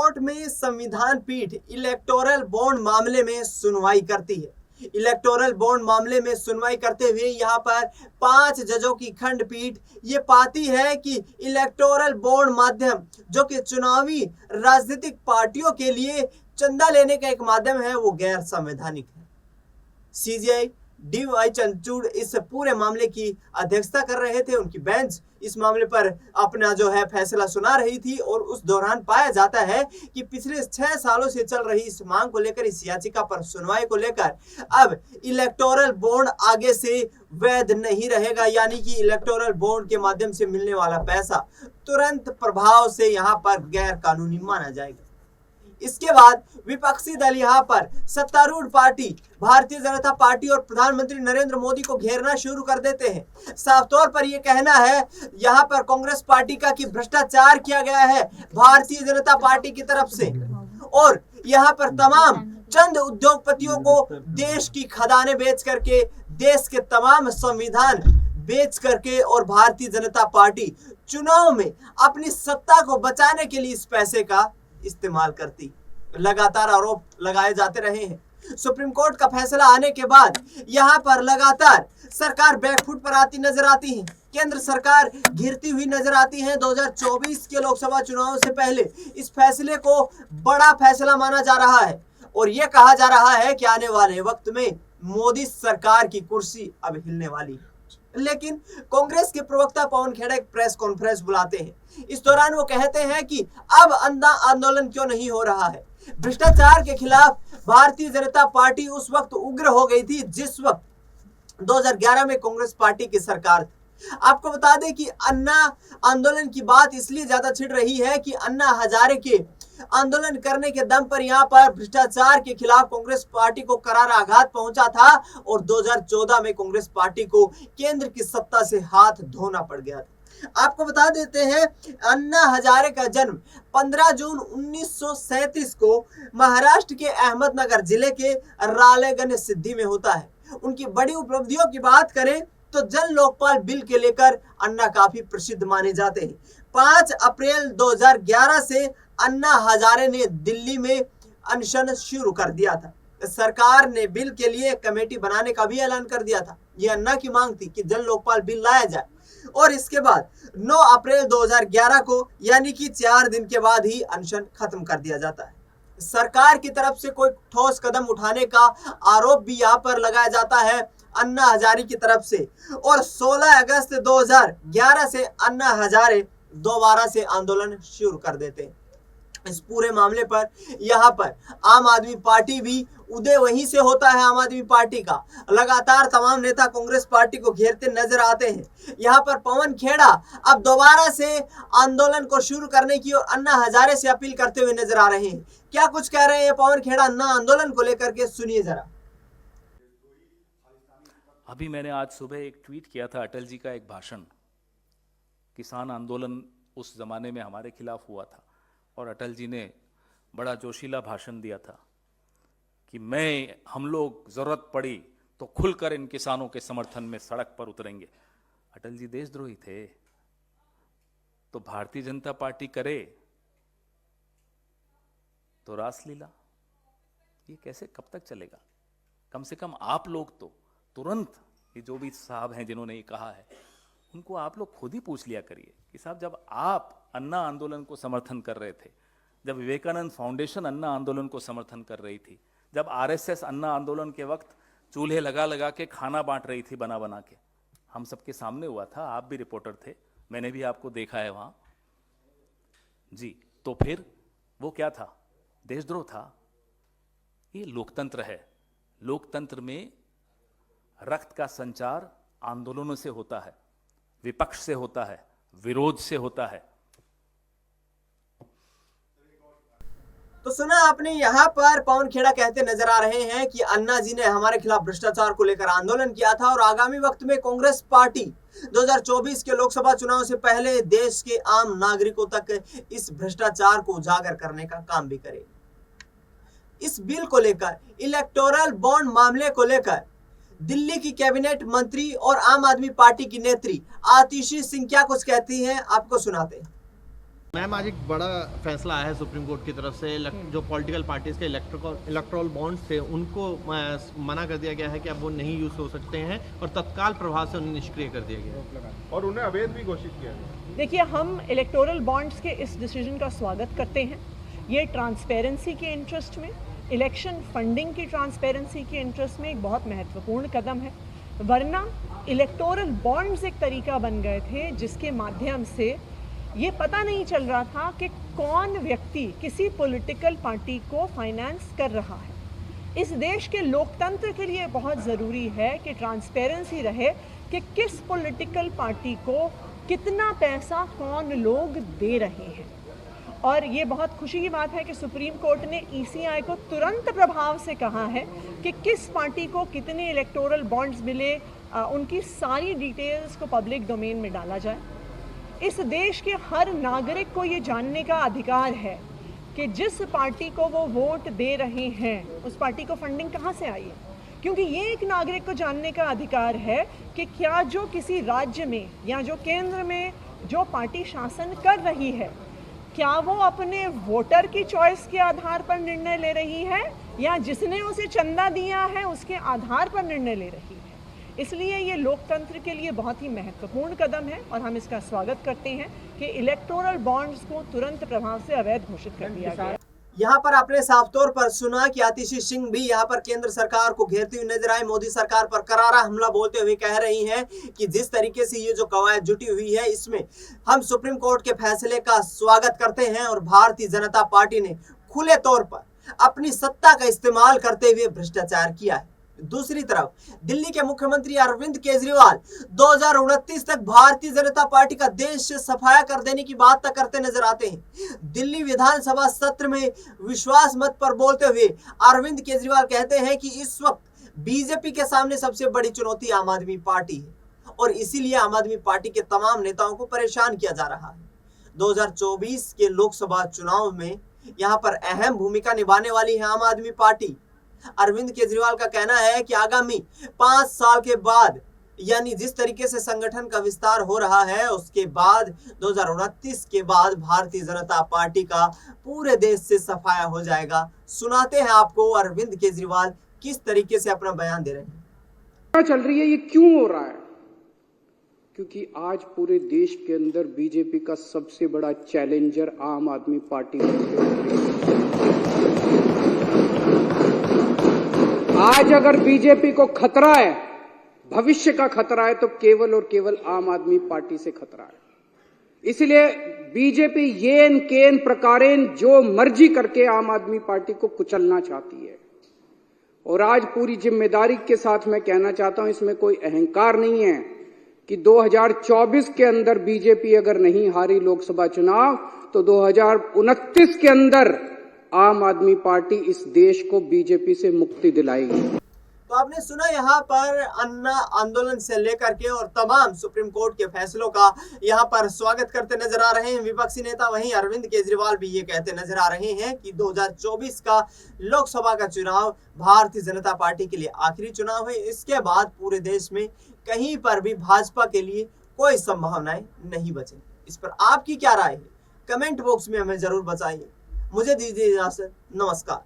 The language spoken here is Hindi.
कोर्ट में संविधान पीठ इलेक्टोरल बॉन्ड मामले में सुनवाई करती है। इलेक्टोरल बॉन्ड मामले में सुनवाई करते हुए यहां पर 5 जजों की खंडपीठ ये पाती है कि इलेक्टोरल बॉन्ड माध्यम जो कि चुनावी राजनीतिक पार्टियों के लिए चंदा लेने का एक माध्यम है, वो गैर संवैधानिक है। सीजेआई DY चंद्रचूड़ इस पूरे मामले की अध्यक्षता कर रहे थे। उनकी बेंच इस मामले पर अपना जो है फैसला सुना रही थी और उस दौरान पाया जाता है कि पिछले 6 सालों से चल रही इस मांग को लेकर, इस याचिका पर सुनवाई को लेकर अब इलेक्टोरल बॉन्ड आगे से वैध नहीं रहेगा, यानी कि इलेक्टोरल बॉन्ड के माध्यम से मिलने वाला पैसा तुरंत प्रभाव से यहां पर गैर कानूनी माना जाएगा। इसके बाद विपक्षी दल यहां पर सत्तारूढ़ पार्टी भारतीय जनता पार्टी और प्रधानमंत्री नरेंद्र मोदी को घेरना शुरू कर देते हैं। साफ तौर पर यह कहना है यहां पर कांग्रेस पार्टी का कि भ्रष्टाचार किया गया है भारतीय जनता पार्टी की तरफ से, और यहां पर तमाम चंद उद्योगपतियों को देश की खदानें बेच करके, देश के तमाम संविधान बेच करके और भारतीय जनता पार्टी चुनाव में अपनी सत्ता को बचाने के लिए इस पैसे का इस्तेमाल करती। लगातार आरोप लगाए जाते रहे हैं। सुप्रीम कोर्ट का फैसला आने के बाद यहां पर लगातार सरकार बैकफुट पर आती नजर आती है। केंद्र सरकार घिरती हुई नजर आती है। 2024 के लोकसभा चुनाव से पहले इस फैसले को बड़ा फैसला माना जा रहा है और यह कहा जा रहा है कि आने वाले वक्त में मोदी सरकार की कुर्सी अब हिलने वाली है। लेकिन कांग्रेस के प्रवक्ता पवन खेड़ा एक प्रेस कॉन्फ्रेंस बुलाते हैं। इस दौरान वो कहते हैं कि अब अंधा आंदोलन क्यों नहीं हो रहा है। भ्रष्टाचार के खिलाफ भारतीय जनता पार्टी उस वक्त उग्र हो गई थी जिस वक्त 2011 में कांग्रेस पार्टी की सरकार थी। आपको बता दें कि अन्ना आंदोलन की बात इसलिए ज्यादा छिड़ रही है कि अन्ना हजारे के आंदोलन करने के दम पर यहां पर भ्रष्टाचार के खिलाफ कांग्रेस पार्टी को करारा आघात पहुंचा था और 2014 में कांग्रेस पार्टी को केंद्र की सत्ता से हाथ धोना पड़ गया था। आपको बता देते हैं अन्ना हजारे का जन्म 15 जून 1937 को महाराष्ट्र के अहमदनगर जिले के रालेगन सिद्धि में होता है। उनकी बड़ी उपलब्धियों की बात करें तो जन लोकपाल बिल के लेकर अन्ना काफी प्रसिद्ध माने जाते हैं। 5 अप्रैल 2011 से अन्ना हजारे ने दिल्ली में अनशन शुरू कर दिया था। सरकार ने बिल के लिए कमेटी बनाने का भी ऐलान कर दिया था। यह अन्ना की मांग थी कि जन लोकपाल बिल लाया जाए और इसके बाद 9 अप्रैल 2011 को यानी कि 4 दिन के बाद ही अनशन खत्म कर दिया जाता है। सरकार की तरफ से कोई ठोस कदम उठाने का आरोप भी यहाँ पर लगाया जाता है अन्ना हजारे की तरफ से, और 16 अगस्त 2011 से अन्ना हजारे दोबारा से आंदोलन शुरू कर देते हैं। इस पूरे मामले पर यहाँ पर आम आदमी पार्टी भी उदय वहीं से होता है। आम आदमी पार्टी का लगातार तमाम नेता कांग्रेस पार्टी को घेरते नजर आते हैं। यहाँ पर पवन खेड़ा अब दोबारा से आंदोलन को शुरू करने की और अन्ना हजारे से अपील करते हुए नजर आ रहे हैं। क्या कुछ कह रहे हैं पवन खेड़ा अन्ना आंदोलन को लेकर के, सुनिए जरा। अभी मैंने आज सुबह एक ट्वीट किया था अटल जी का एक भाषण। किसान आंदोलन उस जमाने में हमारे खिलाफ हुआ था और अटल जी ने बड़ा जोशीला भाषण दिया था कि हम लोग जरूरत पड़ी तो खुलकर इन किसानों के समर्थन में सड़क पर उतरेंगे। अटल जी देशद्रोही थे तो भारतीय जनता पार्टी करे तो रासलीला, ये कैसे कब तक चलेगा? कम से कम आप लोग तो तुरंत, ये जो भी साहब हैं जिन्होंने ये कहा है उनको आप लोग खुद ही पूछ लिया करिए कि साहब जब आप अन्ना आंदोलन को समर्थन कर रहे थे, जब विवेकानंद फाउंडेशन अन्ना आंदोलन को समर्थन कर रही थी, जब आरएसएस अन्ना आंदोलन के वक्त चूल्हे लगा लगा के खाना बांट रही थी बना बना के, हम सबके सामने हुआ था, आप भी रिपोर्टर थे, मैंने भी आपको देखा है वहां जी। तो फिर वो क्या था? देशद्रोह था। ये लोकतंत्र है। लोकतंत्र में रक्त का संचार आंदोलनों से होता है, विपक्ष से होता है, विरोध से होता है। तो सुना आपने, यहाँ पर पवन खेड़ा कहते नजर आ रहे हैं कि अन्ना जी ने हमारे खिलाफ भ्रष्टाचार को लेकर आंदोलन किया था और आगामी वक्त में कांग्रेस पार्टी 2024 के लोकसभा चुनाव से पहले देश के आम नागरिकों तक इस भ्रष्टाचार को उजागर करने का काम भी करेगी। इस बिल को लेकर, इलेक्टोरल बॉन्ड मामले को लेकर दिल्ली की कैबिनेट मंत्री और आम आदमी पार्टी की नेत्री आतिशी सिंह क्या कुछ कहती हैं, आपको सुनाते हैं। मैम, आज एक बड़ा फैसला आया है सुप्रीम कोर्ट की तरफ से। जो पॉलिटिकल पार्टीज के इलेक्ट्रॉल बॉन्ड्स थे उनको मना कर दिया गया है कि अब वो नहीं यूज हो सकते हैं और तत्काल प्रभाव से उन्हें निष्क्रिय कर दिया गया है और उन्हें अवैध भी घोषित किया गया। देखिए, हम इलेक्टोरल बॉन्ड्स के इस डिसीजन का स्वागत करते हैं। ये ट्रांसपेरेंसी के इंटरेस्ट में, इलेक्शन फंडिंग की ट्रांसपेरेंसी के इंटरेस्ट में एक बहुत महत्वपूर्ण कदम है। वरना इलेक्टोरल बॉन्ड्स एक तरीका बन गए थे जिसके माध्यम से ये पता नहीं चल रहा था कि कौन व्यक्ति किसी पॉलिटिकल पार्टी को फाइनेंस कर रहा है। इस देश के लोकतंत्र के लिए बहुत ज़रूरी है कि ट्रांसपेरेंसी रहे कि किस पॉलिटिकल पार्टी को कितना पैसा कौन लोग दे रहे हैं। और ये बहुत खुशी की बात है कि सुप्रीम कोर्ट ने ईसीआई को तुरंत प्रभाव से कहा है कि किस पार्टी को कितने इलेक्टोरल बॉन्ड्स मिले, उनकी सारी डिटेल्स को पब्लिक डोमेन में डाला जाए। इस देश के हर नागरिक को ये जानने का अधिकार है कि जिस पार्टी को वो वोट दे रहे हैं उस पार्टी को फंडिंग कहाँ से आई है। क्योंकि ये एक नागरिक को जानने का अधिकार है कि क्या जो किसी राज्य में या जो केंद्र में जो पार्टी शासन कर रही है, क्या वो अपने वोटर की चॉइस के आधार पर निर्णय ले रही है या जिसने उसे चंदा दिया है उसके आधार पर निर्णय ले रही है। इसलिए ये लोकतंत्र के लिए बहुत ही महत्वपूर्ण कदम है और हम इसका स्वागत करते हैं कि इलेक्टोरल बॉन्ड्स को तुरंत प्रभाव से अवैध घोषित कर दिया गया। यहाँ पर आपने साफ तौर पर सुना कि आतिशी सिंह भी यहाँ पर केंद्र सरकार को घेरती हुई नजर आई। मोदी सरकार पर करारा हमला बोलते हुए कह रही हैं कि जिस तरीके से ये जो कवायद जुटी हुई है इसमें हम सुप्रीम कोर्ट के फैसले का स्वागत करते हैं और भारतीय जनता पार्टी ने खुले तौर पर अपनी सत्ता का इस्तेमाल करते हुए भ्रष्टाचार किया है। दूसरी तरफ दिल्ली के मुख्यमंत्री अरविंद केजरीवाल 2029 तक भारतीय जनता पार्टी का देश से सफाया कर देने की बात तक करते नजर आते हैं। दिल्ली विधानसभा सत्र में विश्वास मत पर बोलते हुए अरविंद केजरीवाल कहते हैं कि इस वक्त बीजेपी के सामने सबसे बड़ी चुनौती आम आदमी पार्टी है और इसीलिए आम आदमी पार्टी के तमाम नेताओं को परेशान किया जा रहा है। 2024 के लोकसभा चुनाव में यहाँ पर अहम भूमिका निभाने वाली है आम आदमी पार्टी। अरविंद केजरीवाल का कहना है कि आगामी 5 साल के बाद, यानी जिस तरीके से संगठन का विस्तार हो रहा है उसके बाद 2029 के बाद भारतीय जनता पार्टी का पूरे देश से सफाया हो जाएगा। सुनाते हैं आपको अरविंद केजरीवाल किस तरीके से अपना बयान दे रहे हैं। क्या चल रही है, ये क्यों हो रहा है? क्योंकि आज पूरे देश के अंदर बीजेपी का सबसे बड़ा चैलेंजर आम आदमी पार्टी है। आज अगर बीजेपी को खतरा है, भविष्य का खतरा है, तो केवल और केवल आम आदमी पार्टी से खतरा है। इसलिए बीजेपी येन केन प्रकारेण जो मर्जी करके आम आदमी पार्टी को कुचलना चाहती है। और आज पूरी जिम्मेदारी के साथ मैं कहना चाहता हूं, इसमें कोई अहंकार नहीं है कि 2024 के अंदर बीजेपी अगर नहीं हारी लोकसभा चुनाव तो 2029 के अंदर आम आदमी पार्टी इस देश को बीजेपी से मुक्ति दिलाएगी। तो आपने सुना यहाँ पर अन्ना आंदोलन से लेकर के और तमाम सुप्रीम कोर्ट के फैसलों का यहाँ पर स्वागत करते नजर आ रहे हैं विपक्षी नेता। वहीं अरविंद केजरीवाल भी ये कहते नजर आ रहे हैं कि 2024 का लोकसभा का चुनाव भारतीय जनता पार्टी के लिए आखिरी चुनाव है। इसके बाद पूरे देश में कहीं पर भी भाजपा के लिए कोई संभावनाएं नहीं बचेंगी। इस पर आपकी क्या राय है? कमेंट बॉक्स में हमें जरूर बताइए। मुझे दीजिए इजाजत। नमस्कार।